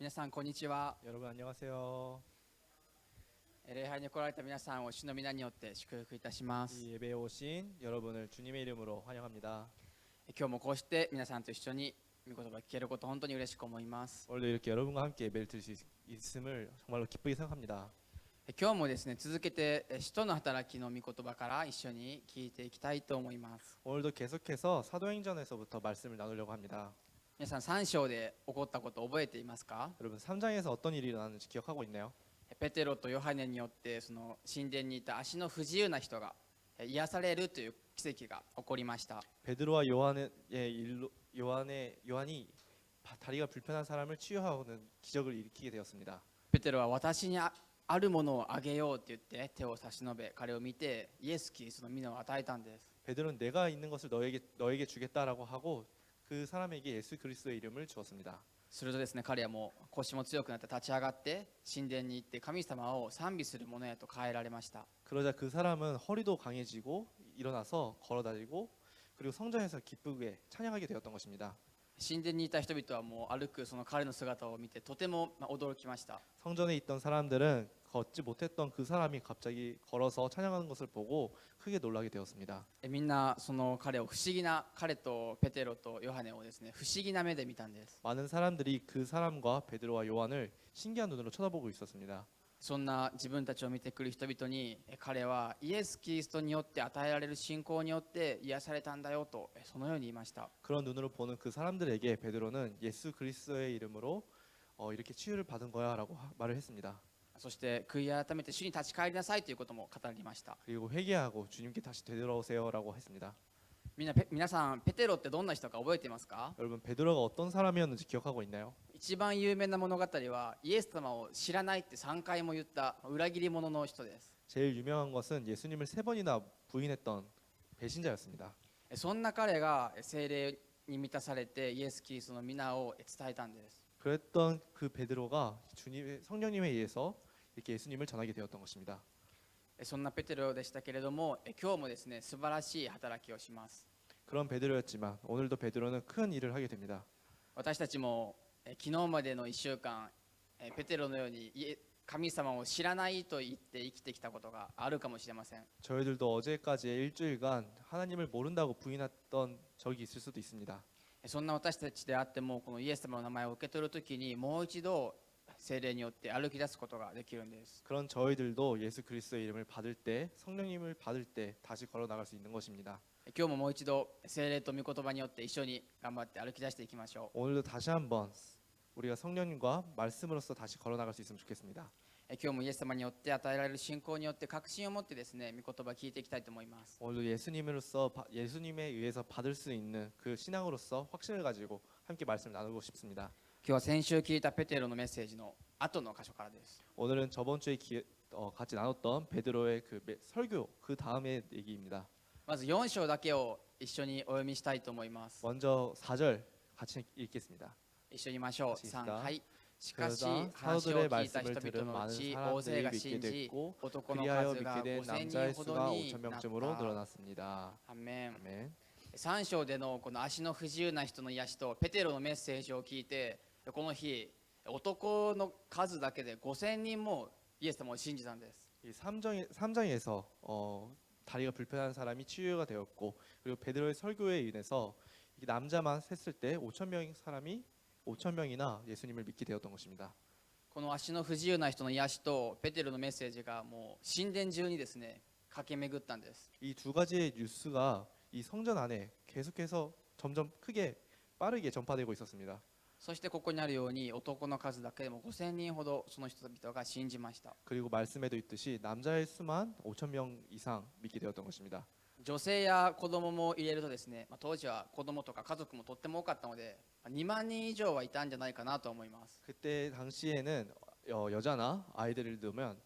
皆さんこんにちは。 여러분 안녕하세요. 礼拝に来られた皆さんを主の皆によって祝福いたします。 이 예배에 오신 여러분을 주님의 이름으로 환영합니다. 今日もこうして皆さんと一緒に御言葉を聞けることを本当に嬉しく思います。 오늘도 이렇게 여러분과 함께 예배를 드릴 수 있음을 정말로 기쁘게 생각합니다. 今日もですね、続けて使徒の働きの御言葉から一緒に聞いていきたいと思います。 오늘도 계속해서 사도행전에서부터 말씀을 나누려고 합니다. 皆さん3章で起こったことを覚えていますか？ 여러분 3장에서 어떤 일이 일어났는지 기억하고 있나요? ペテロとヨハネによってその神殿にいた足の不自由な人が癒されるという奇跡が起こりました。 베드로와 요한이 다리가 불편한 사람을 치유하는 기적을 일으키게 되었습니다. ペテロは私にあるものをあげようと言って手を差し伸べ、彼を見てイエス・キリストの御名を与えたんです。 베드로는 내가 있는 것을 너에게 주겠다라고 하고 그 사람에게 예수 그리스도의 이름을 주었습니다. するとですね、彼はもう腰も強くなって立ち上がって神殿に行って神様を賛美する者へと変えられました。 그러자 그 사람은 허리도 강해지고 일어나서 걸어다니고 그리고 성전에서 기쁘게 찬양하게 되었던 것입니다. 神殿にいた人々はもう歩くその彼の姿を見てとても驚きました。 성전에 있던 사람들은 걷지 못했던 그 사람이 갑자기 걸어서 찬양하는 것을 보고 크게 놀라게 되었습니다. みんなその彼を彼とペテロとヨハネをですね、不思議な目で見たんです。 많은 사람들이 그 사람과 베드로와 요한을 신기한 눈으로 쳐다보고 있었습니다. そんな自分たちを見てくる人々に彼はイエス・キリストによって与えられる信仰によって癒されたんだよとそのように言いました。 그런 눈으로 보는 그 사람들에게 베드로는 예수 그리스도의 이름으로 이렇게 치유를 받은 거야라고 말을 했습니다. そして悔い改めて主に立ち返りなさいということも語りました。 그리고 회개하고 주님께 다시 되돌아오세요라고 했습니다. 皆さんペテロってどんな人か覚えていますか？ 여러분 베드로가 어떤 사람이었는지 기억하고 있나요? 一番有名な物語はイエス様を知らないって3回も言った裏切り者の人です。 제일 유명한 것은 예수님을 3번이나 부인했던 배신자였습니다. そんな彼が聖霊に満たされてイエス・キリストの皆を伝えたんです。 그랬던 그 베드로가 성령님에 의해서 이렇게 예수님을 전하게 되었던 것입니다. そんなペテロでしたけれども、今日もですね、素晴らしい働きをします。 그런 베드로였지만 오늘도 베드로는 큰 일을 하게 됩니다. 私たちも昨日までの1週間、ペテロのように神様を知らないと言って生きてきたことがあるかもしれません。 저희들도 어제까지의 일주일간 하나님을 모른다고 부인했던 적이 있을 수도 있습니다. そんな私たちであっても、このイエス様の名前を受け取るときにもう一度聖霊によって歩き出すことができるんです。 그런 저희들도 예수 그리스도의 이름을 받을 때 성령님을 받을 때 다시 걸어 나갈 수 있는 것입니다. 今日ももう一度聖霊と御言葉によって一緒に頑張って歩き出していきましょう。 오늘도 다시 한번 우리가 성령님과 말씀으로서 다시 걸어 나갈 수 있으면 좋겠습니다. 今日もイエス様によって与えられる信仰によって確信を持ってですね、御言葉を聞いていきたいと思います。 오늘도 예수님에 의해서 받을 수 있는 그 신앙으로서 확신을 가지고 함께 말씀을 나누고 싶습니다. 今日は先週聞いたペテロのメッセージの後の箇所からです。 오늘은 저번 주에 같이 나눴던 베드로의 그 설교 그 다음의 얘기입니다. まず4章だけを一緒にお読みしたいと思います。 먼저 4절 같이 읽겠습니다. 一緒に言いましょう。3、はい。しかし 그러자 話を 사도들의 聞いた人 말씀을 々 들은 のう 많은 ち大勢 사람들이 が 믿게 信じ、 됐고 男の 그리하여 数が 믿게 된 5000 남자의 人ほど 수가 に 5천 なっ 명쯤으로 た。 늘어났습니다. アメン。 아멘. 3章でのこの足の不自由な人の癒しとペテロのメッセージを聞いて、この日男の数だけで5000人もイエス様を信じたんです。 이 3장에서 다리가 불편한 사람이 치유가 되었고 그리고 베드로의 설교에 인해서 남자만 셌을 때 5천 명이나 예수님을 믿게 되었던 것입니다. この足の不自由な人の癒しとペテロのメッセージがもう神殿中にですね駆け巡ったんです。 이 두 가지의 뉴스가 이 성전 안에 계속해서 점점 크게 빠르게 전파되고 있었습니다. そしてここにあるように男の数だけでも5000人ほどその人々が信じました。 그리고 말씀에도 있듯이 남자의 수만 5천 명 이상 믿게 되었던 것입니다. 女性や子供も入れるとですね、当時は子供とか家族もとっても多かったので2万人以上はいたんじゃないかなと思います。 그때 당시에는 여자나 아이들을 넣으면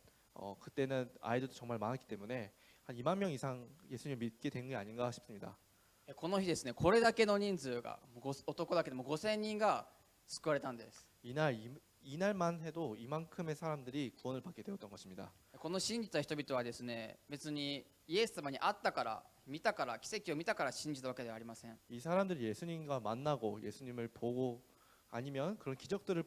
그때는 아이들도 정말 많았기 때문에 한 2만 명 이상 예수님을 믿게 된 게 아닌가 싶습니다. この日ですね、これだけの人数が男だけでも5000人が救われたんです。 이날만 해도 이만큼의 사람들이 구원을 받게 되었던 것입니다. この信じた人々はですね、別にイエス様に会ったから見たから奇跡を見たから信じたわけではありません。 이 사람들이 예수님과 만나고 예수님을 보고 아니면 그런 기적들을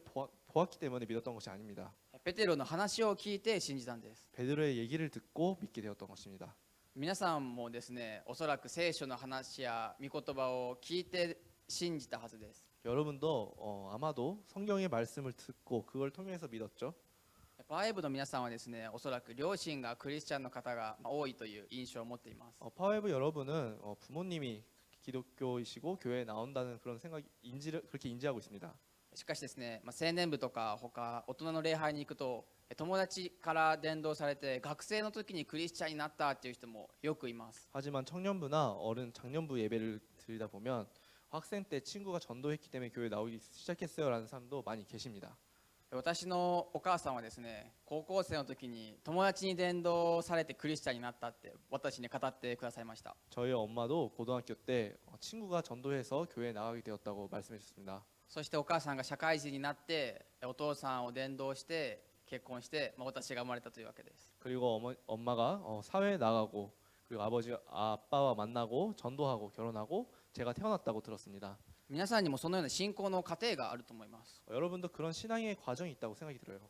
보았기 때문에 믿었던 것이 아닙니다. ペテロの話を聞いて信じたんです。 베드로의 얘기를 듣고 믿게 되었던 것입니다. 皆さんもですね、おそらく聖書の話や御言葉を聞いて信じたはずです。 여러분도 아마도 성경의 말씀을 듣고 그걸 통해서 믿었죠. パワーエイブの皆さんはですね、おそらく両親がクリスチャンの方が多いという印象を持っています。 파웨브 여러분은 부모님이 기독교이시고 교회에 나온다는 그런 그렇게 인지하고 있습니다. しかしですね、青年部とか他大人の礼拝に行くと友達から伝道されて学生の時にクリスチャンになったっていう人もよくいます。 하지만 청년부나 어른 장년부 예배를 드리다 보면 학생 때 친구가 전도했기 때문에 교회 나오기 시작했어요라는 사람도 많이 계십니다. 私のお母さんはですね、高校生の時に友達に伝道されてクリスチャンになったって私に語ってくださいました。 저희 엄마도 고등학교 때 친구가 전도해서 교회에 나가게 되었다고 말씀해 주셨습니다. そしてお母さんが社会人になってお父さんを伝道して結婚して、私が生まれたというわけです。 그리고 엄마가 사회에 나가고 그리고 아빠와 만나고 전도하고 결혼하고 제가 태어났다고 들었습니다. 皆さんにもそのような信仰の過程があると思います。 여러분도 그런 신앙의 과정이 있다고 생각이 들어요.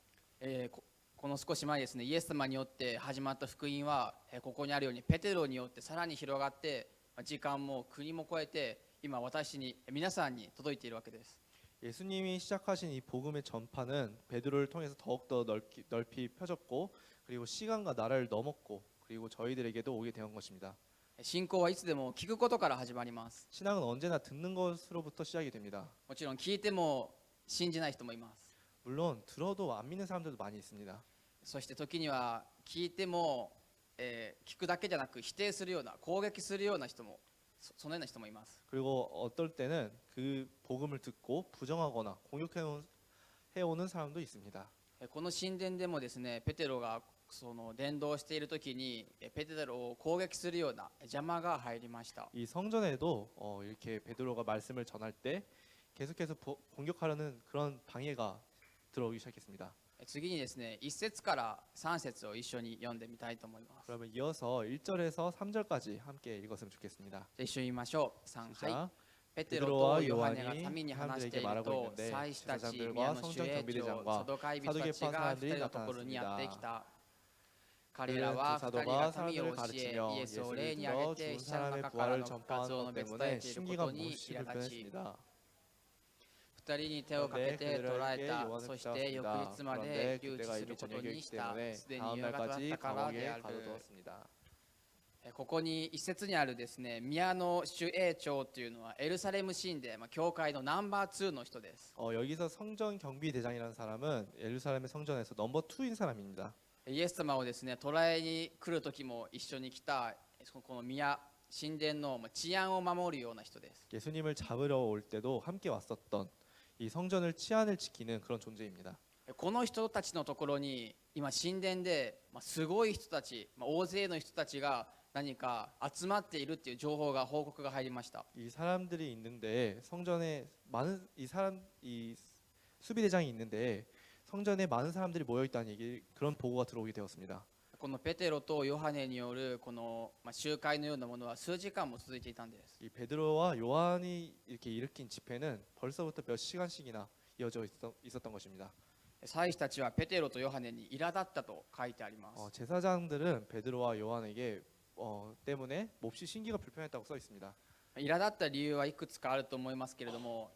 この少し前ですね、イエス様によって始まった福音は、ここにあるようにペテロによってさらに広がって、時間も国も超えて今皆さんに届いているわけです。 예수님이 시작하신 이 복음의 전파는 베드로를 통해서 더욱더 넓이 펴졌고 그리고 시간과 나라를 넘었고 그리고 저희들에게도 오게 된 것입니다. 信仰はいつでも聞くことから始まります。 신앙은 언제나 듣는 것으로부터 시작이 됩니다. もちろん聞いても信じない人もいます。 물론 들어도 안 믿는 사람들도 많이 있습니다. そして時には聞いても、聞くだけじゃなく否定するような攻撃するような人もそのような人もいます。 그리고 어떨 때는 그 복음을 듣고 부정하거나 공격해오는 사람도 있습니다. この神殿でもですね、ペテロがその伝道している時にペテロを攻撃するような邪魔が入りました。 이 성전에도 이렇게 베드로가 말씀을 전할 때 계속해서 공격하려는 그런 방해가 들어오기 시작했습니다. 次にですね、1節から3節を一緒に読んでみたいと思います。 그러면 이어서 1절에서 3절까지 함께 읽었으면 좋겠습니다. 一緒に言いましょう。3、はい。 시작. ペテロとヨハネが民に話していると、祭司たち、宮の守衛長、サドカイ人たちが2人のところにやってきた。彼らは2人が民を教え、イエスを霊に挙げて死者の中からの復活を述べ伝えていることに苛立ち、2人に手をかけて捕らえた。そして翌日まで留置することにした。すでに夕方だったからである。ここに一節にあるですね、宮の守衛長というのはエルサレム神殿、教会のナンバー2の人です。 여기서 성전 경비 대장이라는 사람은 예루살렘의 성전에서 넘버 2인 사람입니다. イエス様をですね、捕らえに来る時も一緒に来たこの宮神殿の治安を守るような人です。 예수님을 잡으러 올 때도 함께 왔었던 이 성전을 치안을 지키는 그런 존재입니다. この人たちのところに今神殿ですごい人たち、大勢の人たちが何か集まっているっていう報告が入りました。 이 사람들이 있는데 성전에 많은 이 수비 대장이 있는데 성전에 많은 사람들이 모여 있다는 그런 보고가 들어오게 되었습니다. このペテロとヨハネによるこの集会のようなものは数時間も続いていたんです。 이 베드로와 요한이 이렇게 일으킨 집회는 벌써부터 몇 시간씩이나 이어져 있었던 것입니다. 祭司たちはペテロとヨハネに苛立ったと書いてあります。 제사장들은 베드로와 요한에게 때문에 몹시 신기가 불편했다고 써 있습니다. 苛立った理由はいくつかあると思いますけれども、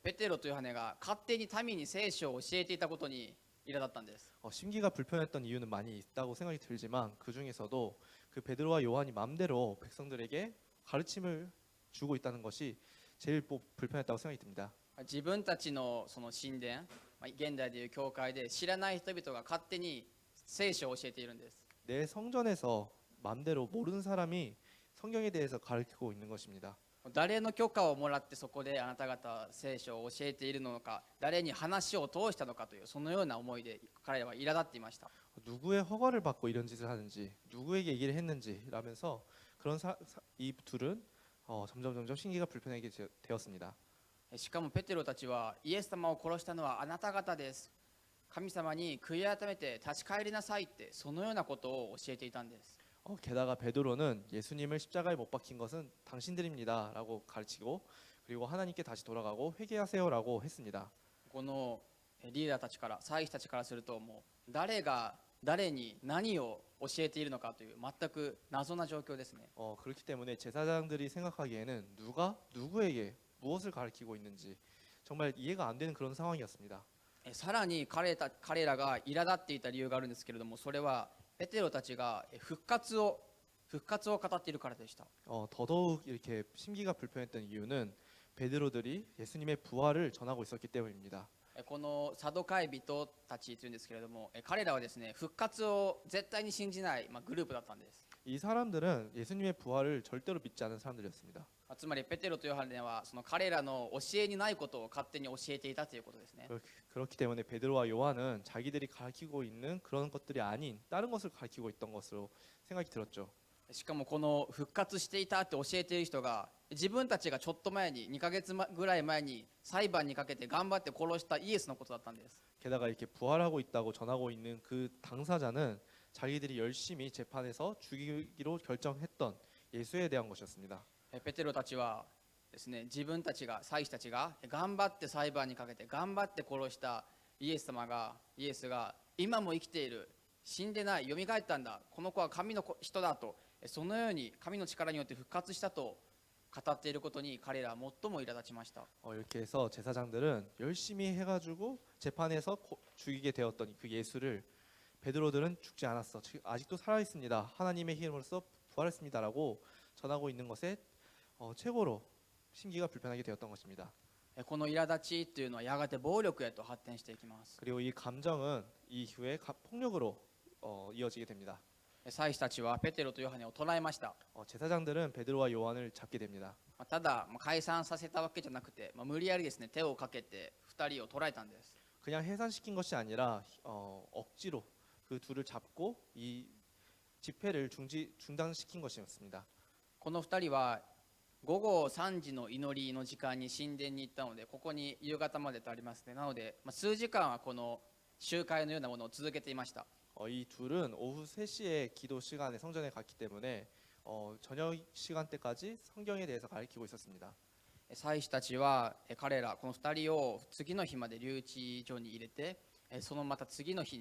ペテロとヨハネが勝手に民に聖書を教えていたことに苛立ったんです。 심기가 불편했던 이유는 많이 있다고 생각이 들지만 그 중에서도 그 베드로와 요한이 마음대로 백성들에게 가르침을 주고 있다는 것이 제일 불편했다고 생각이 듭니다. 自分たちのその神殿、現代でいう教会で知らない人々が勝手に聖書を教えているんです。 내 성전에서 마음대로 모르는 사람이 성경에 대해서 가르치고 있는 것입니다. 誰の許可をもらってそこであなた方聖書を教えているのか、誰に話を通したのかというそのような思いで彼らは苛立っていました。 누구의 허가를 받고 이런 짓을 하는지, 누구에게 얘기를 했는지 라면서 그런 이 둘은 점점 신기가 불편하게 되었습니다. しかもペテロたちはイエス様を殺したのはあなた方です。神様に悔い改めて立ち返りなさいってそのようなことを教えていたんです。 게다가 베드로는 예수님을 십자가에 못 박힌 것은 당신들입니다라고 가르치고 그리고 하나님께 다시 돌아가고 회개하세요라고 했습니다. このリーダーたちから祭司たちからするともう誰が誰に何を教えているのかという全く謎な状況ですね。 그렇기 때문에 제사장들이 생각하기에는 누가 누구에게 무엇을 가르치고 있는지 정말 이해가 안 되는 그런 상황이었습니다. さらに彼らが苛立っていた理由があるんですけれども、それはペテロたちが復活を語っているからでした。 더더욱 이렇게 심기가 불편했던 이유는 베드로들이 예수님의 부활을 전하고 있었기 때문입니다. このサドカイ人たちというんですけれども、彼らはですね復活を絶対に信じない、グループだったんです。 이 사람들은 예수님의 부활을 절대로 믿지 않은 사람들이었습니다. つまりペテロとヨハネはその彼らの教えにないことを勝手に教えていたということですね。 그렇기 때문에 베드로와 요한은 자기들이 가르치고 있는 그런 것들이 아닌 다른 것을 가르치고 있던 것으로 생각이 들었죠. しかもこの復活していたって教えている人が自分たちがちょっと前に2ヶ月ぐらい前に裁判にかけて頑張って殺したイエスのことだったんです。 게다가 이렇게 부활하고 있다고 전하고 있는 그 당사자는 자기들이 열심히 재판에서 죽이기로 결정했던 예수에 대한 것이었습니다. ペテロたちはですね、自分たちが祭司たちが頑張って裁判にかけて頑張って殺したイエスが今も生きている、死んでない、蘇ったんだ、この子は神の人だと、そのように神の力によって復活したと語っていることに彼らは最も苛立ちました。 이렇게 해서 제사장들은 열심히 해가지고 재판에서 죽이게 되었던 그 예수를 베드로들은 죽지 않았어, 아직도 살아 있습니다, 하나님의 힘으로써 부활했습니다라고 전하고 있는 것에 최고로 심기가 불편하게 되었던 것입니다. この苛立ちというのはやがて暴力へと発展していきます。 그리고 이 감정은 이후에 폭력으로 이어지게 됩니다. 祭司たちはペテロとヨハネを捕らえました。 제사장들은 베드로와 요한을 잡게 됩니다. ただ解散させたわけじゃなくて、無理やりですね手をかけて2人を捕らえたんです。 그냥 해산시킨 것이 아니라 억지로 그 둘을 잡고 이 집회를 중단시킨 것이었습니다. この2人は午後3時の祈りの時間に神殿に行ったので、ここに夕方までとありますね。なので、数時間はこの集会のようなものを続けていました。 이 둘은 오후 3시에 기도 시간에 성전에 갔기 때문에 저녁 시간대까지 성경에 대해서 가르치고 있었습니다. 祭司たちは彼らこの2人を次の日まで留置所に入れて、そのまた次の日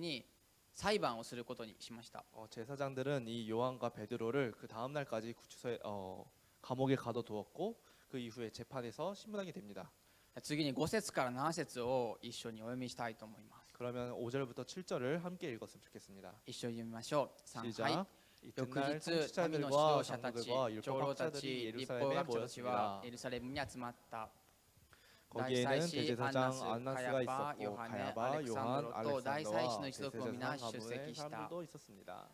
に裁判をすることにしました。 제사장들은 이 요한과 베드로를 그 다음 날까지 구치소에 감옥에 가둬두었고 그 이후에 재판에서 신문하게 됩니다. 次に5節から7節を一緒にお読みしたいと思います。 그러면 5절부터 7절을 함께 읽었으면 좋겠습니다. 一緒に読みましょう。3、はい。 시작. 翌 이튿날 日、民の指 통치자들과 導者たち、 장로들과 長老た 율법학자들이 ち、立法 예루살렘에 学者たちは 모였습니다. エルサレムに集まった。 거기에는 大祭司 대제사장 アンナス、カ 안나스가 ヤパ、ヨ 있었고 ハネ、ア 가야바, レクサン 요한, ドロと大祭司 알렉산더와 の一族も 대제사장 皆出 가문의 席した。 사람들도 있었습니다.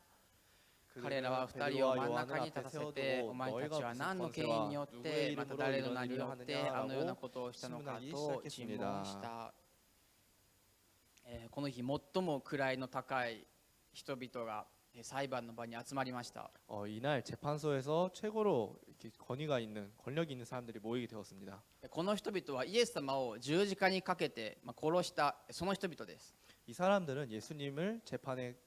彼らは2人を真ん中に立たせて、お前たちは何の権威によって、また誰の名によってあのようなことをしたのかと尋問した。この日最も位の高い人々が裁判の場に集まりました。 이날 재판소에서 최고로 이렇게 권력이 있는 사람들이 모이게 되었습니다. この人々はイエス様を十字架にかけて殺したその人々です。 이 사람들은 예수님을 재판을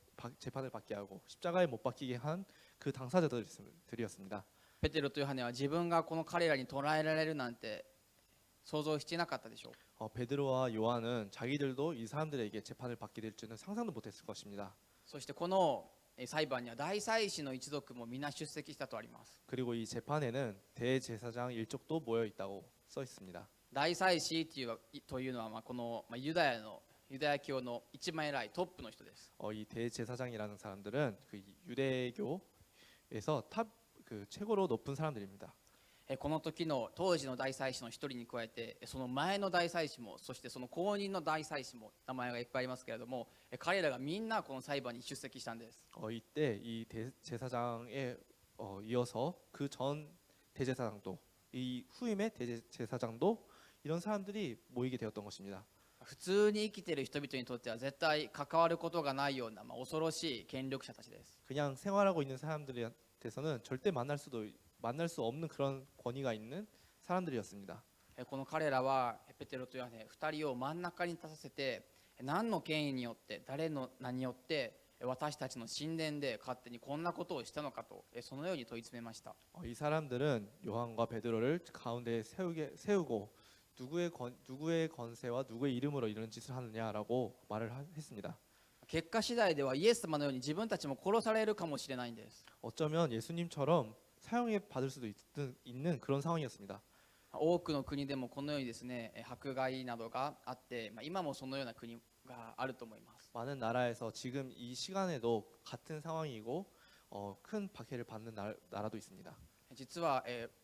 받게 하고 십자가에 못 박히게 한 그 당사자들이었습니다. ペテロとヨハネは自分がこの彼らに捕らえられるなんて想像していなかったでしょう。 베드로와 요한은 자기들도 이 사람들에게 재판을 받게 될 줄은 상상도 못했을 것입니다. そしてこの裁判には大祭司の一族も皆出席したとあります。 그리고 이 재판에는 대제사장 일족도 모여 있다고 써 있습니다. 大祭司というのはこのユダヤ教の一番偉いトップの人です。 이 대제사장이라는 사람들은 그 유대교에서 그 최고로 높은 사람들입니다. この時の当時の大祭司の一人に加えて、その前の大祭司も、そしてその後任の大祭司も名前がいっぱいありますけれども、彼らがみんなこの裁判に出席したんです。 이때 이 대제사장에 이어서 그 전 대제사장도 이 후임의 대제사장도 이런 사람들이 모이게 되었던 것입니다. 普通に生きている人々にとっては絶対関わることがないような、恐ろしい権力者たちです。 그냥 생활하고 있는 사람들한테서는 절대 만날 수 없는 그런 권위가 있는 사람들이었습니다. この彼らはペテロとヨハネ2人を真ん中に立たせて、何の権威によって誰の名によって私たちの神殿で勝手にこんなことをしたのかと、そのように問い詰めました。 이 사람들은 요한과 베드로를 가운데 세우고 누구의 권세와 누구의 이름으로 이런 짓을 하느냐라고 했습니다. 結果次第ではイエス様のように自分たちも殺されるかもしれないんです。 어쩌면 예수님처럼 사형에 받을 수도 있는 그런 상황이었습니다. 多くの国でもこのようにですね、迫害などがあって、今もそのような国があると思います。 많은 나라에서 지금 이 시간에도 같은 상황이고 큰 박해를 받는 나라도 있습니다. 実は、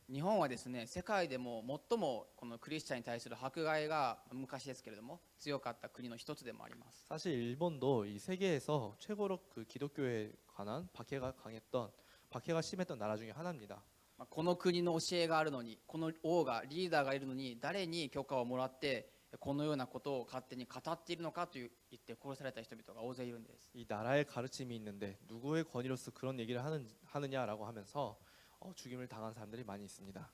日本はですね、世界でも最もこのクリスチャンに対する迫害が昔ですけれども強かった国の一つでもあります。 사실 일본도 이 세계에서 최고로 그 기독교에 관한 박해가 심했던 나라 중에 하나입니다. この国の教えがあるのに、この王がリーダーがいるのに、誰に許可をもらってこのようなことを勝手に語っているのかと言って殺された人々が大勢いるんです。 이 나라의 가르침이 있는데 누구의 권위로서 그런 얘기를 하느냐라고 하면서 죽임을 당한 사람들이 많이 있습니다.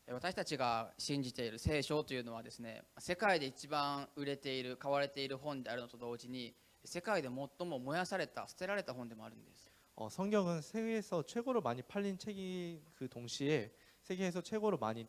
私たちが信じている聖書というのはですね、世界で一番売れている、買われている本であるのと同時に、世界で最も燃やされた、捨てられた本でもあるんです。 성경은 세계에서 최고로 많이 팔린 책이 그 동시에 세계에서 최고로 많이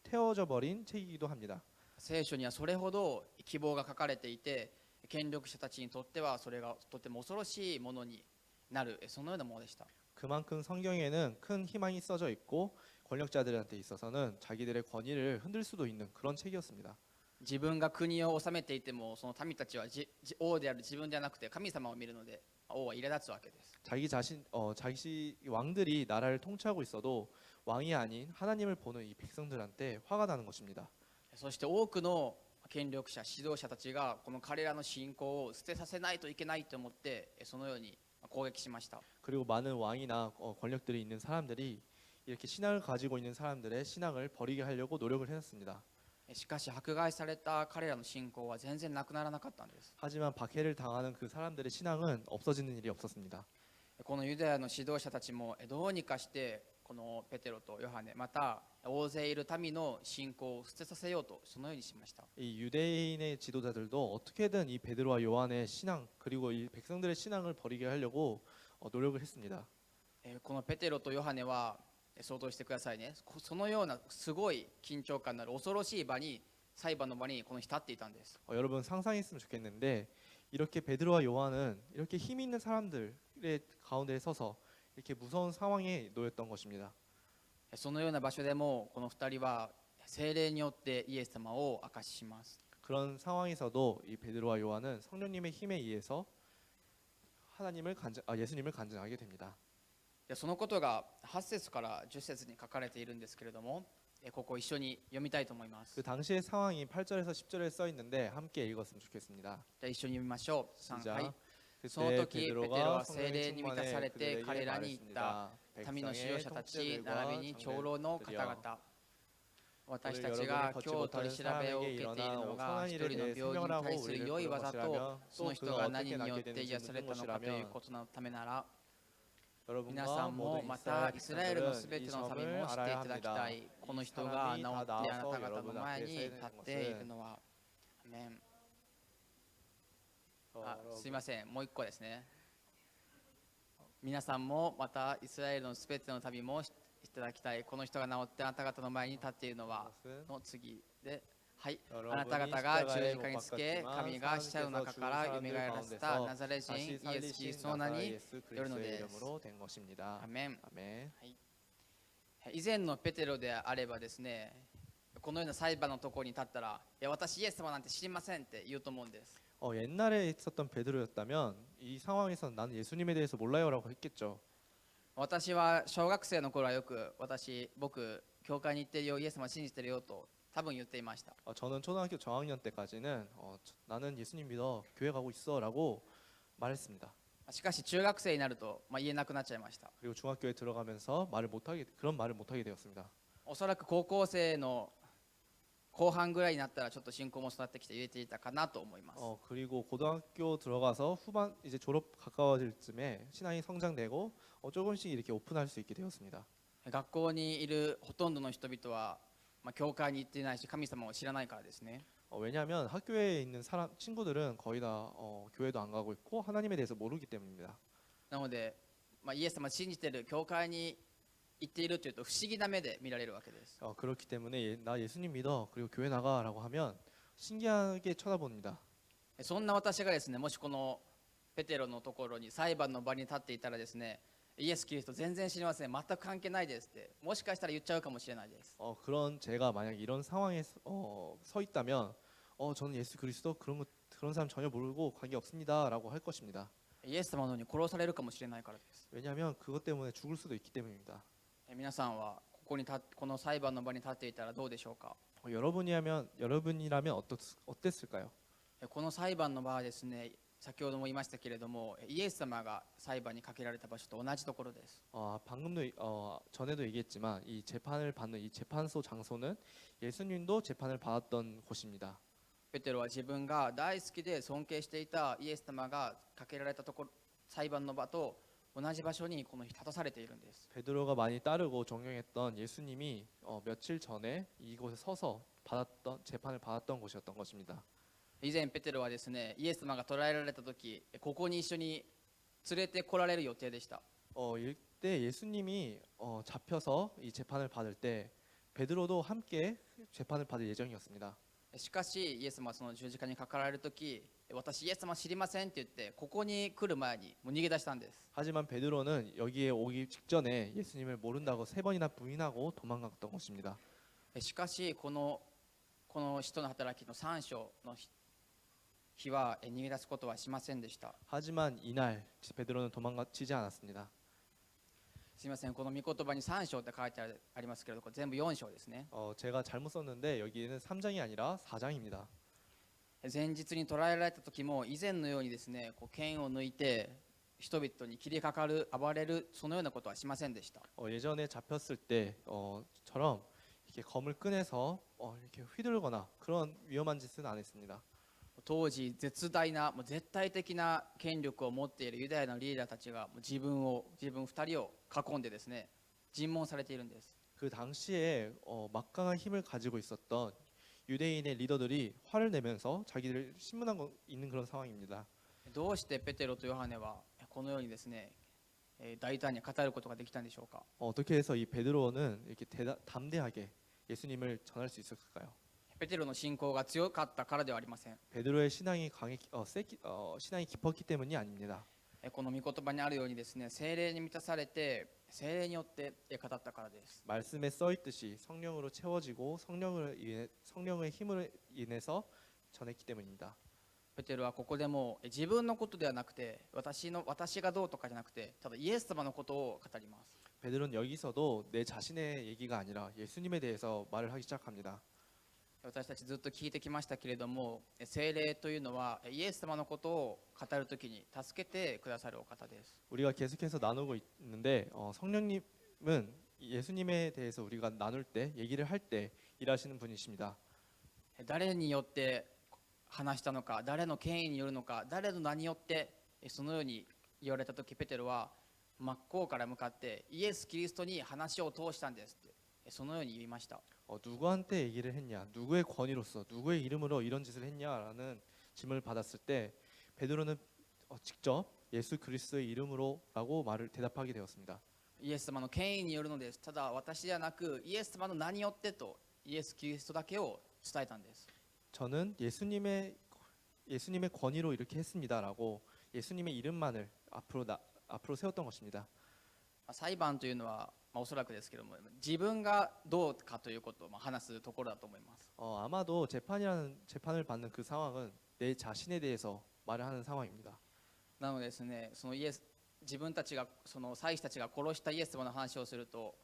태워져 버린 책이기도 합니다. 聖書にはそれほど希望が書かれていて、権力者たちにとってはそれがとても恐ろしいものになる、そのようなものでした。 그만큼 성경에는 큰 희망이 써져 있고 권력자들한테 있어서는 자기들의 권위를 흔들 수도 있는 그런 책이었습니다. 自分が国を治めていても、その民たちは王である自分ではなくて神様を見るので、王は苛立つわけです。 자기 왕들이 나라를 통치하고 있어도 왕이 아닌 하나님을 보는 이 백성들한테 화가 나는 것입니다. そして多くの権力者、指導者たちがこの彼らの信仰を捨てさせないといけないと思って、そのように攻撃しました。 그리고 많은 왕이나 권력들이 있는 사람들이 이렇게 신앙을 가지고 있는 사람들의 신앙을 버리게 하려고 노력을 했습니다. しかし迫害された彼らの信仰は全然なくならなかったんです。 하지만 박해를 당하는 그 사람들의 신앙은 없어지는 일이 없었습니다. このユダヤの指導者たちもどうにかしてこのペテロとヨハネ、また大勢いる民の信仰を捨てさせようと、そのようにしました。 이 유대인의 지도자들도 어떻게든 이 베드로와 요한의 신앙 그리고 이 백성들의 신앙을 버리게 하려고 노력을 했습니다. このペテロとヨハネは想像してくださいね。そのようなすごい緊張感のある恐ろしい場に、裁判の場にこの人立っていたんです。 여러분 상상했으면 좋겠는데 이렇게 베드로와 요한은 이렇게 힘 있는 사람들의 가운데 서서 이렇게 무서운 상황에 놓였던 것입니다. そのような場所でもこの2人は聖霊によってイエス様を証しします。 그런 상황에서도 이 베드로와 요한은 성령님의 힘에 의해서 예수님을 간증하게 됩니다. そのことが8節から10節に書かれているんですけれども、ここ一緒に読みたいと思います。 그 당시의 상황이 8절에서 10절에 써 있는데 함께 읽었으면 좋겠습니다. じゃあ一緒に読みましょう。3、 시작. はい。 その 그때 時ペテロ 베드로가 は聖霊 성령의 に満たされ 충만해 て彼 그들에게 らに言った。 말했습니다. 民の指導者たち並びに長老の方々、私たち 오늘 が 여러분이 今日取り調べを受けているのが一人の病人に対する良い技と、その人が何によって癒されたのかということのためなら、皆さんもまたイスラエルのすべての民も知っていただきたい。この人が治ってあなた方の前に立っているのは。アメン。すいません、もう一個ですね。皆さんもまたイスラエルのすべての民も知っていただきたい。この人が治ってあなた方の前に立っているのはの次で、はい、あなた方が十字架につけ、神が死者の中からよみがえらせたナザレ人イエス・キリストの名によるのです。アメン。はい、以前のペテロであればですね、このような裁判のところに立ったら、いや私イエス様なんて知りませんって言うと思うんです。 옛날에 있었던 베드로였다면 이 상황에서 나는 예수님에 대해서 몰라요라고 했겠죠. 私は小学生の頃はよく僕教会に行ってるよ、イエス様信じてるよと多分言っていました。 저는 초등학교 저학년 때까지는 나는 예수님 믿어 교회 가고 있어라고 말했습니다. しかし中学生になると、言えなくなっちゃいました。 그리고 중학교에 들어가면서 그런 말을 못하게 되었습니다. おそらく高校生の後半ぐらいになったらちょっと信仰も育ってきて言えていたかなと思います。 그리고 고등학교 들어가서 후반 이제 졸업 가까워질 쯤에 신앙이 성장되고 조금씩 이렇게 오픈할 수 있게 되었습니다. 学校にいるほとんどの人々は、教会に行っていないし神様を知らないからですね。 왜냐하면 학교에 있는 친구들은 거의 다 교회도 안 가고 있고 하나님에 대해서 모르기 때문입니다. なので、イエス様信じてる教会に言っているというと不思議な目で見られるわけです。 그렇기 때문에 나 예수님 믿어 그리고 교회 나가라고 하면 신기하게 쳐다봅니다. そんな私がですね、もしこのペテロのところに裁判の場に立っていたらですね、イエス・キリスト全然知りません、全く関係ないですってもしかしたら言っちゃうかもしれないです。 그런 제가 만약 이런 상황에 서 있다면 저는 예수 그리스도 그런 사람 전혀 모르고 관계 없습니다라고 할 것입니다. イエス様のように殺されるかもしれないからです。 왜냐하면 그것 때문에 죽을 수도 있기 때문입니다. 皆さんはこの裁判の場に立っていたらどうでしょうか。 여러분이라면 어땠을까요? この裁判の場はですね、先ほども言いましたけれども、イエス様が裁判にかけられた場所と同じところです。 방금도 전에도 얘기했지만 이 재판을 받는 이 재판소 장소는 예수님도 재판을 받았던 곳입니다. ペテロは自分が大好きで尊敬していたイエス様がかけられたところ、裁判の場と同じ場所にこの日立たされているんです。 베드로가 많이 따르고 존경했던 예수님이 며칠 전에 이곳에 서서 재판을 받았던 곳이었던 것입니다. 以前ペテロはですね、イエス様が捕らえられた時、ここに一緒に連れて来られる予定でした。 이때 예수님이 잡혀서 이 재판을 받을 때 베드로도 함께 재판을 받을 예정이었습니다. しかしイエス様はその十字架にかかられる時、私イエス様知りませんって言ってここに来る前にもう逃げ出したんです。 하지만 베드로는 여기에 오기 직전에 예수님을 모른다고 3번이나 부인하고 도망갔던 것입니다. しかしこの使徒の働きの3章の日は逃げ出すことはしませんでした。 하지만 이날 베드로는 도망치지 않았습니다. すみません、この御言葉に3章って書いてありますけれど、これ全部4章ですね。 제가 잘못 썼는데 여기는 3장이 아니라 4장입니다. 前日に捕らえられた時も以前のようにですね、剣を抜いて人々に切りかかる、暴れる、そのようなことはしませんでした。 예전에 잡혔을 때처럼 이렇게 검을 꺼내서 이렇게 휘둘거나 그런 위험한 짓은 안 했습니다. 当時絶大なもう絶対的な権力を持っているユダヤのリーダーたちがもう自分2人を囲んでですね、尋問されているんです。 그 당시에 막강한 힘을 가지고 있었던 유대인의 리더들이 화를 내면서 자기들 신문하고 있는 그런 상황입니다. どうしてペテロとヨハネはこのようにですね、大胆に語ることができたんでしょうか。 어떻게 해서 이 베드로는 이렇게 담대하게 예수님을 전할 수 있었을까요? ペテロの信仰が強かったからではありません。 베드로의 신앙이 신앙이 깊었기 때문이 아닙니다. この御言葉にあるようにですね、聖霊に満たされて聖霊によって語ったからです。 말씀에 써 있듯이 성령으로 채워지고 성령의 힘을 인해서 전했기 때문입니다. ペテロはここでも自分のことではなくて私がどうとかじゃなくて、ただイエス様のことを語ります。 베드로는 여기서도 내 자신의 얘기가 아니라 예수님에 대해서 말을 하기 시작합니다. 私たちずっと聞いてきましたけれども、聖霊というのはイエス様のことを語るときに助けてくださるお方です。 우리가 계속해서 나누고 있는데 성령님은 예수님에 대해서 우리가 나눌 때 얘기를 할 때 일하시는 분이십니다. 誰によって話したのか、誰の権威によるのか、誰の名によってそのように言われたとき、ペテロは真っ向から向かってイエス・キリストに話を通したんですってそのように言いました。 누구한테 얘기를 했냐, 누구의 권위로서, 누구의 이름으로 이런 짓을 했냐라는 질문을 받았을 때 베드로는 직접 예수 그리스도의 이름으로라고 대답하게 되었습니다. イエス様の権威によるのです。ただ私ではなくイエス様の名によってとイエス・キリストだけを伝えたんです。 저는 예수님의 권위로 이렇게 했습니다라고 예수님의 이름만을 앞으로 세웠던 것입니다. 裁判というのは、おそらくですけども、自分がどうかということを話すところだと思います。 아마도 재판을 받는 그 상황은 내 자신에 대해서 말을 하는 상황입니다. なのでですね、自分たちが祭司たちが殺したイエス様の話をすると、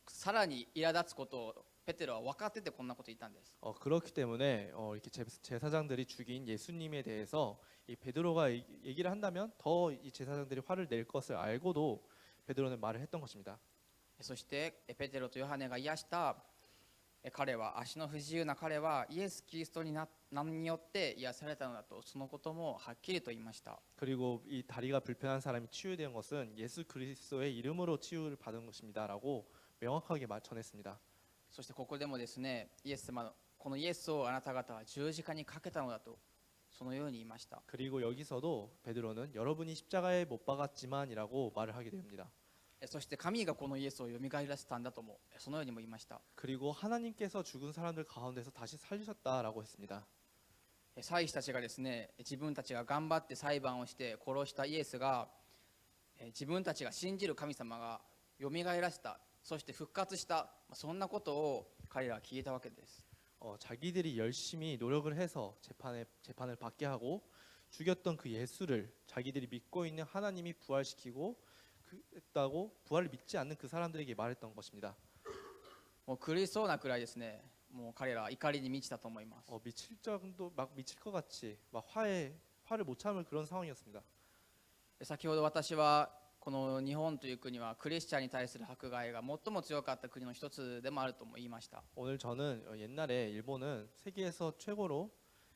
さらに苛立つことをペテロは分かっててこんなこと言ったんです。 그렇기 때문에 이렇게 제사장들이 죽인 예수님에 대해서 이 베드로가 얘기를 한다면 더 이 제사장들이 화를 낼 것을 알고도 베드로는 말을 했던 것입니다. そしてペテロとヨハネが癒した彼は、足の不自由な彼はイエス・キリストに名によって癒されたのだと、そのこともはっきりと言いました。 그리고 이 다리가 불편한 사람이 치유된 것은 예수 그리스도의 이름으로 치유를 받은 것입니다라고 명확하게 전했습니다. そしてここでもですね、このイエスをあなた方は十字架にかけたのだと、そのように言いました。 그리고 여기서도 베드로는 여러분이 십자가에 못 박았지만이라고 말을 하게 됩니다. そして神がこのイエスをよみがえらせたんだともそのようにも言いました。 그리고 하나님께서 죽은 사람들 가운데서 다시 살리셨다라고 했습니다. 祭司たちがですね、自分たちが頑張って裁判をして殺したイエスが、自分たちが信じる神様がよみがえらせた、そして復活した、そんなことを彼らは聞いたわけです。 자기들이 열심히 노력을 해서 재판을 받게 하고 죽였던 그 예수를 자기들이 믿고 있는 하나님이 부활시키고 했다고 부활을 믿지 않는 그 사람들에게 말했던 것입니다. もう苦しそうなくらいですね、もう彼らは怒りに満ちたと思います。 미칠 정도 막 미칠 것 같이 막 화를 못 참을 그런 상황이었습니다. 先ほど私はこの日本という国はクリスチャンに対する迫害が最も強かった国の一つでもあるとも言いました。 오늘 저는 옛날에 일본은 세계에서 최고로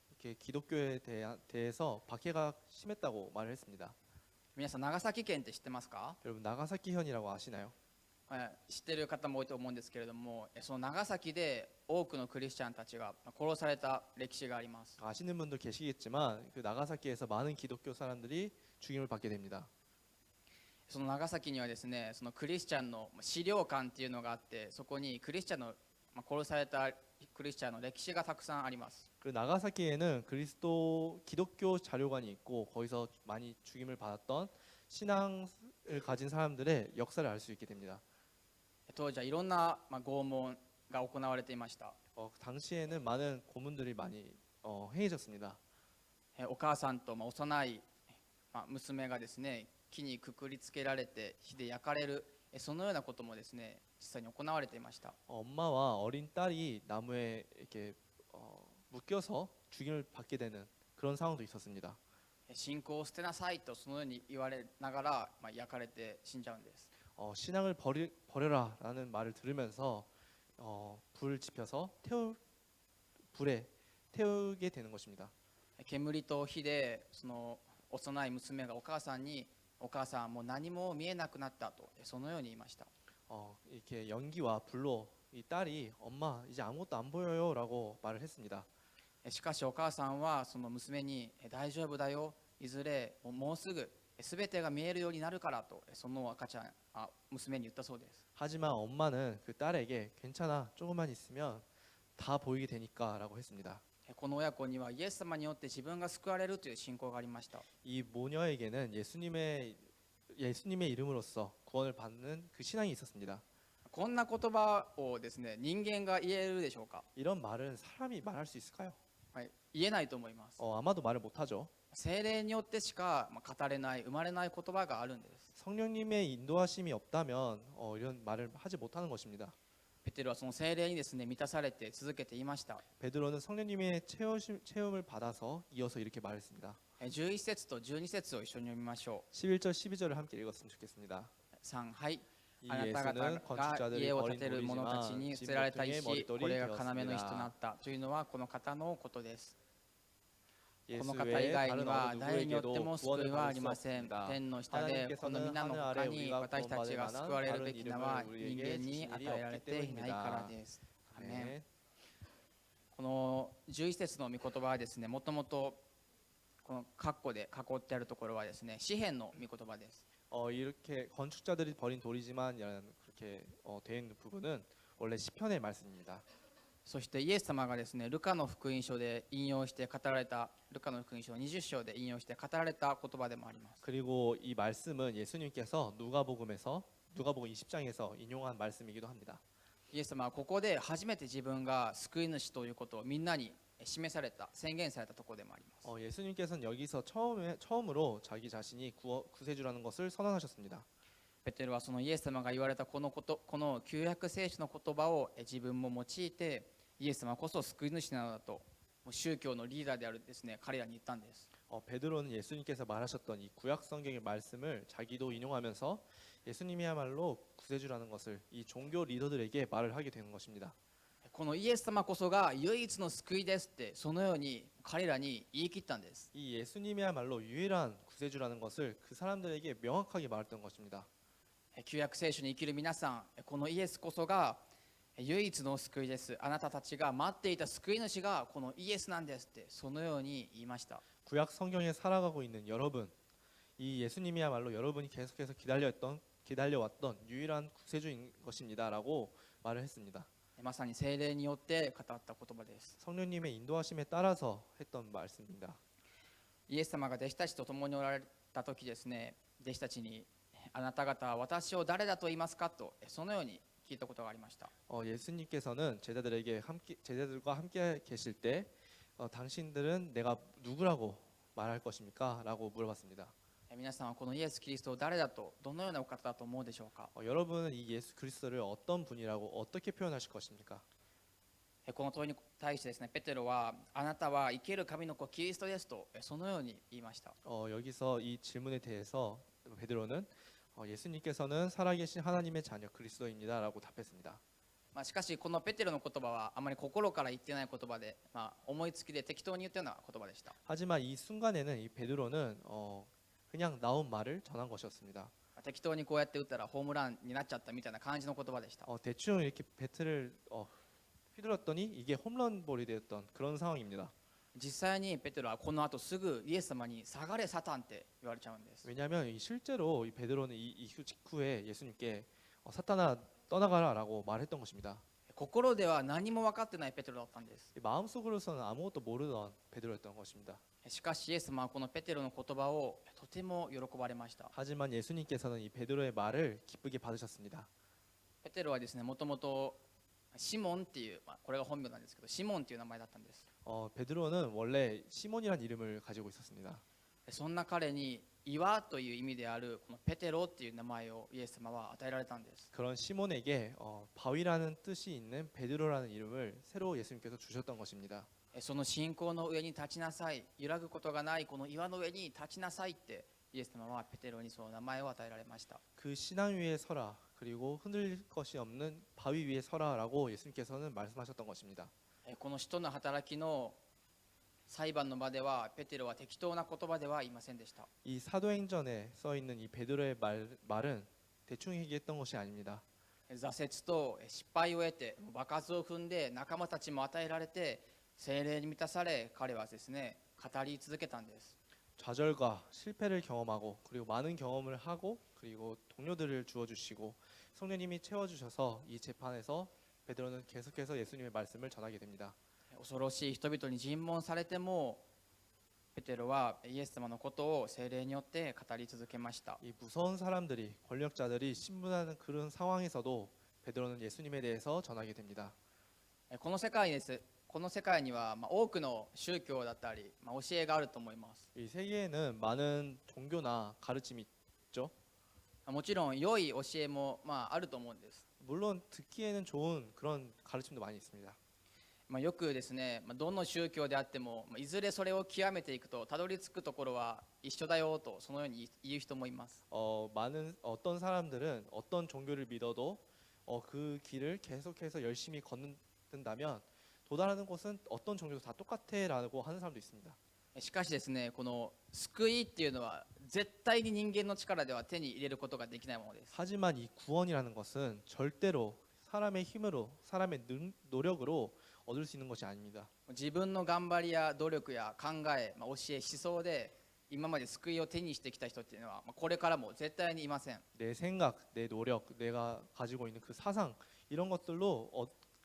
이렇게 기독교에 대해서 박해가 심했다고 말을 했습니다. 皆さん長崎県って知ってますか？ 여러분 나가사키현이라고 아시나요? 知ってる方も多いと思うんですけれども、その長崎で多くのクリスチャンたちが殺された歴史があります。 아시는 분도 계시겠지만 그 나가사키에서 많은 기독교 사람들이 죽임을 받게 됩니다. その長崎にはですね、そのクリスチャンの資料館っていうのがあって、そこにクリスチャンの殺されたクリスチャンの歴史がたくさんあります。 그 나가사키에는 기독교 자료관이 있고 거기서 많이 죽임을 받았던 신앙을 가진 사람들의 역사를 알 수 있게 됩니다. 当時はいろんな拷問が行われていました。 당시에는 많은 고문들이 많이 행해졌습니다. お母さんと幼い娘がですね、木にくくりつけられて火で焼かれる、そのようなこともですね、実際に行われていました。 엄마와 어린 딸이 나무에 이렇게 묶여서 죽임을 받게 되는 그런 상황도 있었습니다. 信仰を捨てなさいとそのように言われながら、焼かれて死んじゃうんです。 신앙을 버려라라는 말을 들으면서 불을 지펴서 불에 태우게 되는 것입니다. 煙と火でその幼い娘がお母さんに、お母さんもう何も見えなくなったとそのように言いました。 이렇게 연기와 불로 이 딸이 엄마 이제 아무것도 안 보여요라고 말을 했습니다. しかしお母さんはその娘に大丈夫だよ、いずれもうすぐ全てが見えるようになるからとその赤ちゃん娘に言ったそうです。 하지만 엄마는 그 딸에게 괜찮아 조금만 있으면 다 보이게 되니까라고 했습니다. この親子にはイエス様によって自分が救われるという信仰がありました。 이 모녀에게는 예수님의 이름으로써 구원을 받는 그 신앙이 있었습니다. こんな言葉をですね、人間が言えるでしょうか？ 이런 말은 사람이 말할 수 있을까요? 言えないと思います。 아마도 말을 못하죠. 聖霊によってしか語れない、生まれない言葉があるんです。 성령님의 인도하심이 없다면 이런 말을 하지 못하는 것입니다. ペテロはその聖霊にですね、満たされて続けていました。 베드로는 성령님의 체험을 받아서 이어서 이렇게 말했습니다. 11節と12節を一緒に読みましょう。 11절 12절을 함께 읽었으면 좋겠습니다. 3、はい。 이 あなた方 예수는 が 건축자들이 家を 버린 建てる者たち 돌이지만 に捨てられた 짐승의 石、こ 머릿돌이 れが要の石とな 되었습니다. ったというのはこの方のことです。こ 예수 の方以 외에 外に 다른 は 어느 誰によって 누구에게도 も救 구원을 いはあ 받을 り 수 ません。 없습니다. 天の下でこの皆の 하나님께서는 他 하늘 に 아래 私たちが 우리가 救われるべ 구원받을 き名 만한 は 다른 人 이름을 間に 우리에게 与 주신 えられ 일이 ていないから 없기 です。アメン。 네. この11節の御言葉はですね、もともとこの括弧で囲ってあるところはですね、詩篇の御言葉です。 이렇게 건축자들이 버린 돌이지만 그렇게 되어 있는 부분은 원래 시편의 말씀입니다. そしてイエス様がですね、ルカの福音書で引用して語られた、ルカの福音書20章で引用して語られた言葉でもあります。 그리고 이 말씀은 예수님께서 누가복음 20장에서 인용한 말씀이기도 합니다. イエス様はここで初めて自分が救い主ということをみんなに示された、宣言されたところでもあります。 예수님께서는 여기서 처음으로 자기 자신이 구세주라는 것을 선언하셨습니다. ペテロはそのイエス様が言われたこの旧約聖書の言葉を自分も用いて、イエス様こそ救い主なのだと宗教のリーダーであるですね、彼らに言ったんです。 베드로는 예수님께서 말하셨던 이 구약 성경의 말씀을 자기도 인용하면서 예수님이야말로 구세주라는 것을 이 종교 리더들에게 말을 하게 되는 것입니다. このイエス様こそが唯一の救いですってそのように彼らに言い切ったんです。 이 예수님이야말로 유일한 구세주라는 것을 그 사람들에게 명확하게 말했던 것입니다. 旧約聖書に生きる皆さん、このイエスこそが唯一の救いです。あなたたちが待っていた救い主がこのイエスなんですってそのように言いました。 구약 성경에 살아가고 있는 여러분, 이 예수님이야말로 여러분이 계속해서 기다려왔던 유일한 구세주인 것입니다라고 말을 했습니다. まさに聖霊によって語った言葉です。 성령님의 인도하심에 따라서 했던 말씀입니다. イエス様が弟子たちと共におられた時ですね、弟子たちにあなた方は私を誰だと言いますかとそのように聞いたことがありました。 예수님께서는 제자들과 함께 계실 때 당신들은 내가 누구라고 말할 것입니까? 라고 물어봤습니다. 皆さんはこのイエス・キリストを誰だとどのようなお方だと思うでしょうか。 여러분은 이 예수 그리스도를 어떤 분이라고 어떻게 표현하실 것입니까? この問いに対してですね、ペテロはあなたは生ける神の子キリストですとそのように言いました。 여기서 이 질문에 대해서 베드로는 예수님께서는 살아계신 하나님의 자녀 그리스도입니다라고 답했습니다. しかしこのペテロの言葉はあまり心から言ってない言葉で、思いつきで適当に言ったような言葉でした。 하지만 이 순간에는 이 베드로는 그냥 나온 말을 전한 것이었습니다. 適当にこうやって打ったらホームランになっちゃったみたいな感じの言葉でした。 대충 이렇게 배트를 휘둘렀더니 이게 홈런볼이 되었던 그런 상황입니다. 実際にペテロはこの後すぐイエス様に下がれサタンって言われちゃうんです。 왜냐하면 실제로 이 베드로는 이 직후에 예수님께 사탄아 떠나가라라고 말했던 것입니다. 心では何も分かってないペテロだったんです。 마음속으로서는 아무것도 모르던 베드로였던 것입니다. しかしイエス様はこのペテロの言葉をとても喜ばれました。 하지만 예수님께서는 이 베드로의 말을 기쁘게 받으셨습니다. ペテロはですね、もともとシモンっていう、これが本名なんですけど、シモンっていう名前だったんです。 베드로는 원래 시몬이라는 이름을 가지고 있었습니다. そんな彼に岩という意味であるこのペテロっていう名前をイエス様は与えられたんです。 그런 시몬에게 바위라는 뜻이 있는 베드로라는 이름을 새로 예수님께서 주셨던 것입니다. その信仰の上に立ちなさい、揺らぐことがないこの岩の上に立ちなさいってイエス様はペテロにその名前を与えられました。 그 신앙 위에 서라 그리고 흔들릴 것이 없는 바위 위에 서라라고 예수님께서는 말씀하셨던 것입니다. この使徒の働きの裁判の場ではペテロは適当な言葉では言いませんでした。 이 사도행전에 써 있는 이 베드로의 말은 대충 얘기했던 것이 아닙니다. 挫折と失敗を得て場数を踏んで仲間たちも与えられて聖霊に満たされ彼はですね語り続けたんです。 좌절과 실패를 경험하고 그리고 많은 경험을 하고 그리고 동료들을 주어주시고 성령님이 채워주셔서 이 재판에서 베드로는 계속해서 예수님의 말씀을 전하게 됩니다. 恐ろしい人々に尋問されてもペテロはイエス様のことを聖霊によって語り続けました。 이 무서운 사람들이 권력자들이 신문하는 그런 상황에서도 베드로는 예수님에 대해서 전하게 됩니다. この世界には多くの宗教だったり教えがあると思います。 이 세계에는 많은 종교나 가르침이 있죠. もちろん良い教えもあると思うんです。 물론 듣기에는 좋은 그런 가르침도 많이 있습니다. よくですね、どの宗教であってもいずれそれを極めていくとたどり着くところは一緒だよとそのように言う人もいます。 어떤 사람들은 어떤 종교를 믿어도 그 길을 계속해서 열심히 걷는다면 도달하는 곳은 어떤 종교도 다 똑같아라고 하는 사람도 있습니다. しかしですね、この救いっていうのは絶対に人間の力では手に入れることができないものです。 하지만 이 구원이라는 것은 절대로 사람의 힘으로 사람의 노력으로 얻을 수 있는 것이 아닙니다. 自分の頑張りや努力や考え、教え、思想で今まで救いを手にしてきた人っていうのはこれからも絶対にいません。 내 생각, 내 노력, 내가 가지고 있는 그 사상 이런 것들로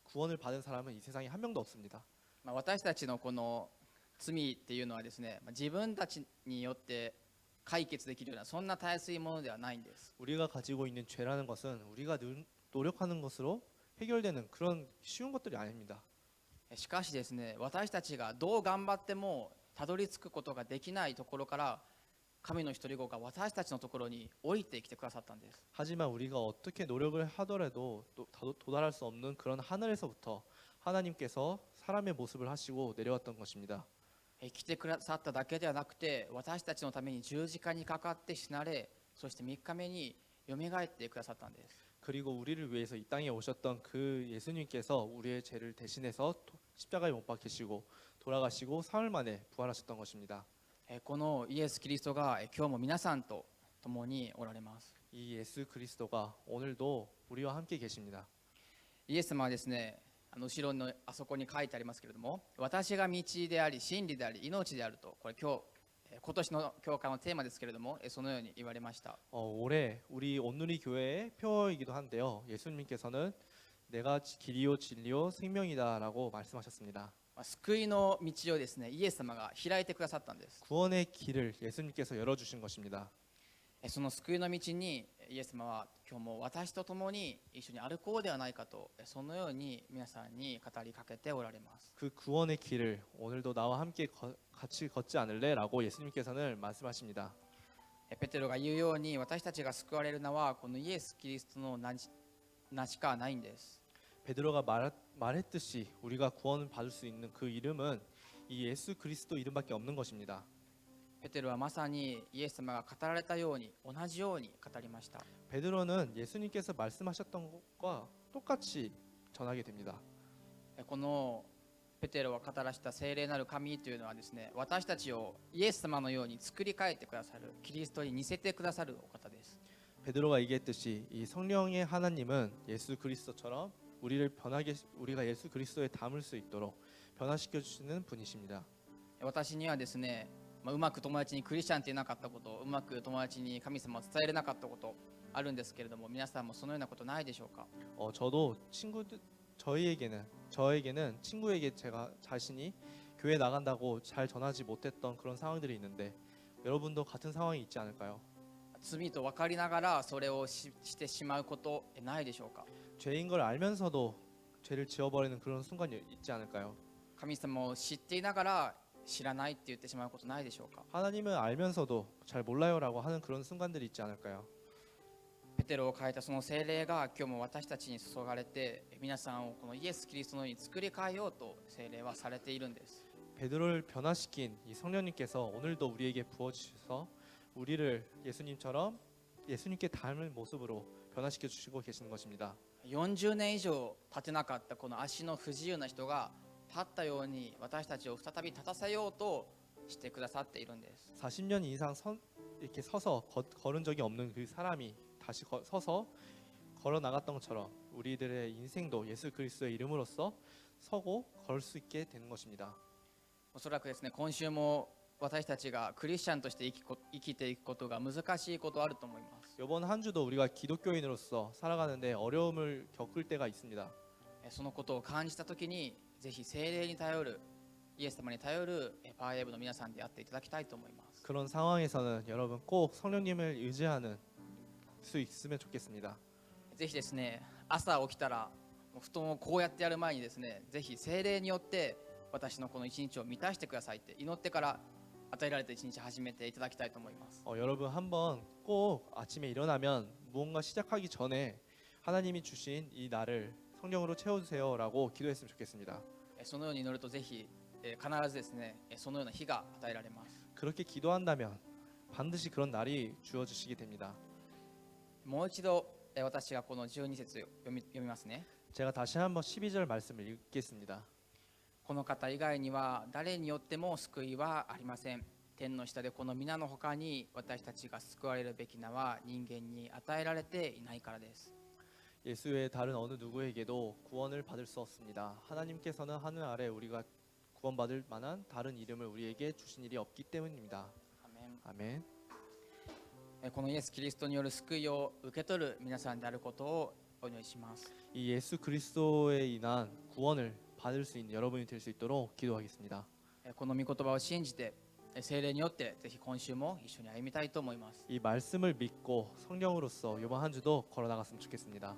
구원을 받은 사람은 이 세상에 한 명도 없습니다. 私たちのこの罪っていうのはですね、自分たちによって解決できるようなそんなたやすいものではないんです。 우리가 가지고 있는 죄라는 것은 우리가 노력하는 것으로 해결되는 그런 쉬운 것들이 아닙니다. しかしですね、私たちがどう頑張ってもたどり着くことができないところから神の一人子が私たちのところに降りてきてくださったんです。 하지만 우리가 어떻게 노력을 하더라도 도달할 수 없는 그런 하늘에서부터 하나님께서 사람의 모습을 하시고 내려왔던 것입니다. 来てくださっただけではなくて私たちのために十字架にかかって死なれ、そして3日目によみがえってくださったんです。 그리고 우리를 위해서 이 땅에 오셨던 그 예수님께서 우리의 죄를 대신해서 십자가에 못 박히시고 돌아가시고 사흘 만에 부활하셨던 것입니다. このイエス・キリストが今日も皆さんと共におられます。 이 예수 그리스도가 오늘도 우리와 함께 계십니다. イエス様はですね、後ろのあそこに書いてありますけれども、私が道であり真理であり命であるとこれ今日今年の教会のテーマですけれども、そのように言われました。 올해 우리 온누리 교회의 표어이기도 한데요. 예수님께서는 내가 길이요 진리요 생명이다라고 말씀하셨습니다. 救いの道をですね、イエス様が開いてくださったんです。 구원의 길을 예수님께서 열어주신 것입니다. その救いの道にイエス様は今日も私と共に一緒に歩こうではないかと、そのように皆さんに語りかけておられます。 그 구원의 길을 오늘도 나와 함께 같이 걷지 않을래라고 예수님께서는 말씀하십니다. ペテロが言うように、私たちが救われるのはこのイエス・キリストの名しかないんです。 베드로가 말했듯이 우리가 구원을 받을 수 있는 그 이름은 이 예수 그리스도 이름밖에 없는 것입니다. ペテロはまさにイエス様が語られたように、同じように語りました。 베드로는 예수님께서 말씀하셨던 것과 똑같이 전하게 됩니다. このペテロが語らせた聖霊なる神というのはですね、私たちをイエス様のように作り変えてくださる、キリストに似せてくださるお方です。 베드로가 얘기했듯이 이 성령의 하나님은 예수 그리스도처럼 우리가 예수 그리스도에 담을 수 있도록 변화시켜 주시는 분이십니다. 私にはですね、うまく友達にクリスチャンって言えなかったこと、うまく友達に神様を伝えれなかったことあるんですけれども、皆さんもそのようなことないでしょうか。 저도 저에게는 친구에게 제가 자신이 교회 나간다고 잘 전하지 못했던 그런 상황들이 있는데 여러분도 같은 상황이 있지 않을까요? 罪と分かりながらそれをしてしまうことないでしょうか。 죄인 걸 알면서도 죄를 지어버리는 그런 순간이 있지 않을까요? 神様を知っていながら知らないって言ってしまうことないでしょうか。 하나님을 알면서도 잘 몰라요라고 하는 그런 순간들이 있지 않을까요? ペテロを変えたその聖霊が今日も私たちに注がれて、皆さんをこのイエス・キリストのように作り変えようと聖霊はされているんです。 베드로를 변화시킨 이 성령님께서 오늘도 우리에게 부어주셔서 우리를 예수님께 닮은 모습으로 변화시켜 주시고 계시는 것입니다. 40年以上立てなかったこの足の不自由な人が立ったように、私たちを再び立たせようとしてくださっているんです。 40년 이상 이렇게 서서 걸은 적이 없는 그 사람이 다시 서서 걸어 나갔던 것처럼 우리들의 인생도 예수 그리스도의 이름으로써 서고 걸을 수 있게 되는 것입니다. おそらくですね、今週も私たちがクリスチャンとして生きていくことが難しいことあると思います。 이번 한 주도 우리가 기독교인으로서 살아가는데 어려움을 겪을 때가 있습니다. そのことを感じたときに、ぜひ聖霊に頼る、イエス様に頼るパワーウェーブの皆さんであっていただきたいと思います。 그런 상황에서는 여러분 꼭 성령님을 의지하는 수 있으면 좋겠습니다. ぜひですね、朝起きたら布団をこうやってやる前にですね、ぜひ聖霊によって私のこの一日を満たしてくださいって祈ってから与えられた一日始めていただきたいと思います。 여러분 한번 꼭 아침에 일어나면 무언가 시작하기 전에 하나님이 주신 이 날을 성령으로 채워주세요라고 기도했으면 좋겠습니다. そのように祈るとぜひ必ずですね、そのような日が与えられます。 그렇게 기도한다면 반드시 그런 날이 주어지시게 됩니다. もう一度私がこの12節読みますね。 제가 다시 한번 12절 말씀을 읽겠습니다. この方以外には誰によっても救いはありません。天の下でこの皆の他に私たちが救われるべき名は人間に与えられていないからです。 예수 외에 다른 어느 누구에게도 구원을 받을 수 없습니다. 하나님께서는 하늘 아래 우리가 구원받을 만한 다른 이름을 우리에게 주신 일이 없기 때문입니다. 아멘. 아멘. このイエス・キリストによる救いを受け取る皆さんであることをお祈りします。 이 예수 그리스도에 인한 구원을 받을 수 있는 여러분이 될 수 있도록 기도하겠습니다. この御言葉を信じて聖霊によってぜひ今週も一緒に歩みたいと思います。 이 말씀을 믿고 성령으로서 이번 한 주도 걸어 나갔으면 좋겠습니다.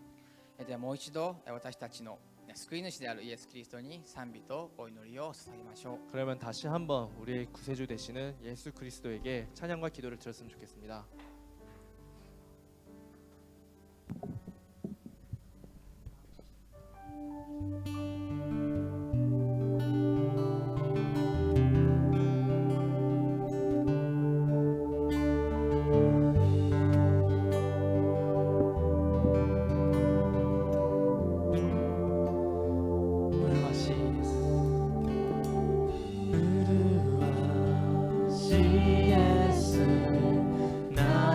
ではもう一度私たちの救い主であるイエス・キリストに賛美とお祈りを捧げましょう。 그러면 다시 한번 우리의 구세주 되시는 예수 그리스도에게 찬양과 기도를 드렸으면 좋겠습니다. 예수 나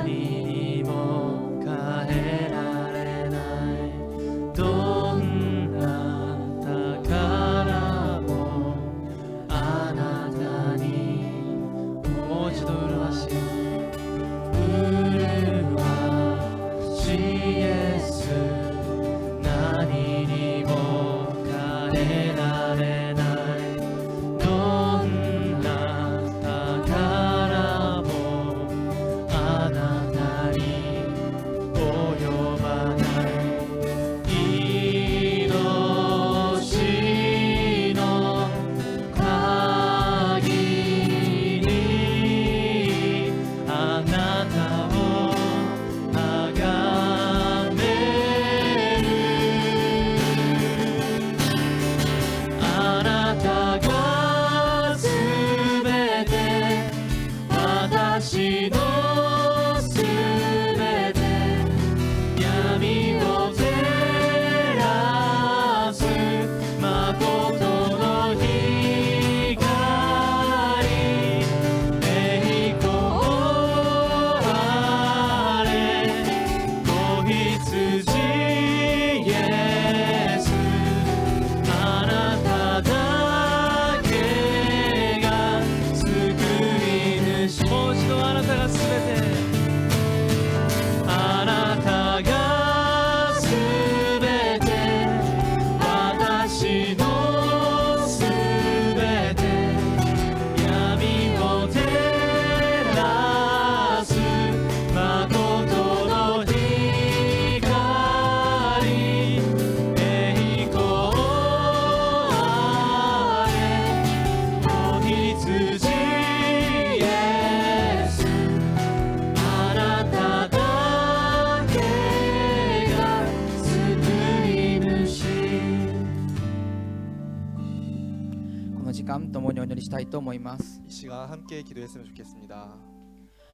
したいと思います。 이 시간 함께 기도했으면 좋겠습니다.